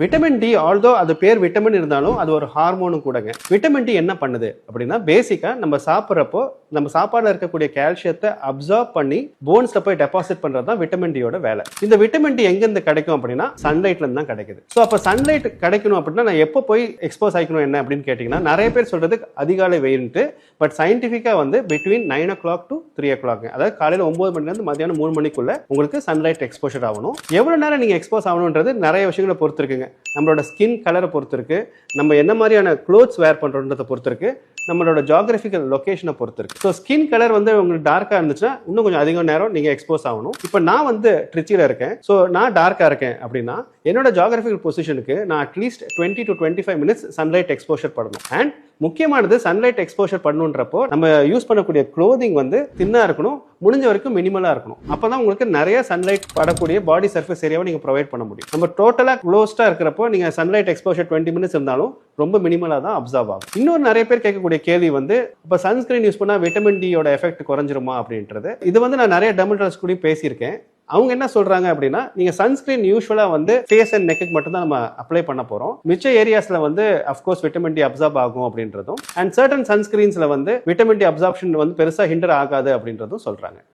Vitamin D although அது பேர் vitamin இருந்தாலும் அது ஒரு ஹார்மோனும் கூடங்க. விட்டமின் டி என்ன பண்ணுது அப்படின்னா பேசிக்கா நம்ம சாப்பிட்றப்போ நம்ம சாப்பாடுல இருக்கக்கூடிய கால்சியத்தை அப்சார்ப் பண்ணி போன்ஸ்ல போய் டெபாசிட் பண்றது தான் விட்டமின் டியோட வேலை. இந்த விட்டமின் டி எங்க இருந்து கிடைக்கும் அப்படின்னா சன்லைட்ல இருந்து தான் கிடைக்குது. ஸோ அப்ப சன்லைட் கிடைக்கணும் அப்படின்னா நான் எப்போ போய் எக்ஸ்போஸ் ஆகிக்கணும் என்ன அப்படின்னு கேட்டீங்கன்னா நிறைய பேர் சொல்றது அதிகாலை வெயில்ட்டு. பட் சயின்டிஃபிக்கா வந்து பிட்வீன் 9 o'clock to 3 o'clock, அதாவது காலையில 9 மணில இருந்து மத்தியானம் 3 மணிக்குள்ள உங்களுக்கு சன்லைட் எக்ஸ்போஷர் ஆகணும். எவ்வளவு நேரம் நீங்க எக்ஸ்போஸ் ஆகணும்ன்றது நிறைய விஷயங்களை பொறுத்து இருக்குங்க. நம்மளோட ஸ்கின் கலரை பொறுத்து இருக்கு, நம்ம என்ன மாதிரியான க்ளோத்ஸ் வேர் பண்றோன்றதை பொறுத்து இருக்கு, நம்மளோட ஜியோகிராபிக்கல் லொகேஷனை பொறுத்து இருக்கு. ஸோ ஸ்கின் கலர் வந்து உங்களுக்கு டார்க்கா இருந்துச்சுன்னா இன்னும் கொஞ்சம் அதிக நேரம் நீங்க எக்ஸ்போஸ் ஆகணும். இப்போ நான் வந்து ட்ரிச்சியில் இருக்கேன், ஸோ நான் டார்க்கா இருக்கேன் அப்படின்னா என்னோட ஜியோகிராபிக்கல் பொசிஷனுக்கு நான் at least 20 to 25 minutes sunlight exposure பண்ணணும். அண்ட் முக்கியமானது சன்லைட் எக்ஸ்போஷர் பண்ணணுன்றப்போ நம்ம யூஸ் பண்ணக்கூடிய க்ளோதிங் வந்து தின்னா இருக்கணும், முடிஞ்ச வரைக்கும் மினிமலா இருக்கணும். அப்பதான் உங்களுக்கு நிறைய சன்லைட் படக்கூடிய பாடி சர்ஃபேஸ் ஏரியாவை நீங்க ப்ரொவைட் பண்ண முடியும். நம்ம டோட்டலா க்ளோஸ்டா இருக்கிறப்போ நீங்க சன்லைட் எக்ஸ்போஷர் 20 minutes இருந்தாலும் ரொம்ப மினிமலா தான் அப்சர்வ் ஆகும். இன்னொரு நிறைய பேர் கேட்கக்கூடிய கேள்வி வந்து இப்ப சன்ஸ்கிரீன் யூஸ் பண்ணா விட்டமின் டியோட எஃபெக்ட் குறைஞ்சிருமா அப்படின்றது. இது வந்து நான் நிறைய டெர்மடாலஜிஸ்ட் கூட பேசியிருக்கேன். அவங்க என்ன சொல்றாங்க அப்படின்னா நீங்க சன்ஸ்கிரீன் யூஸ்வலா வந்து ஃபேஸ் அண்ட் நெக்கு மட்டும் தான் நம்ம அப்ளை பண்ண போறோம், மிச்ச ஏரியாஸ்ல வந்து அஃப்கோர்ஸ் விட்டமின் டி அப்சார்ப் ஆகும் அப்படின்றதும், அண்ட் சர்டன் சன்ஸ்கிரீன்ஸ்ல வந்து விட்டமின் டி அப்சார்ப்ஷன் வந்து பெருசா ஹிண்டர் ஆகாது அப்படின்றதும் சொல்றாங்க.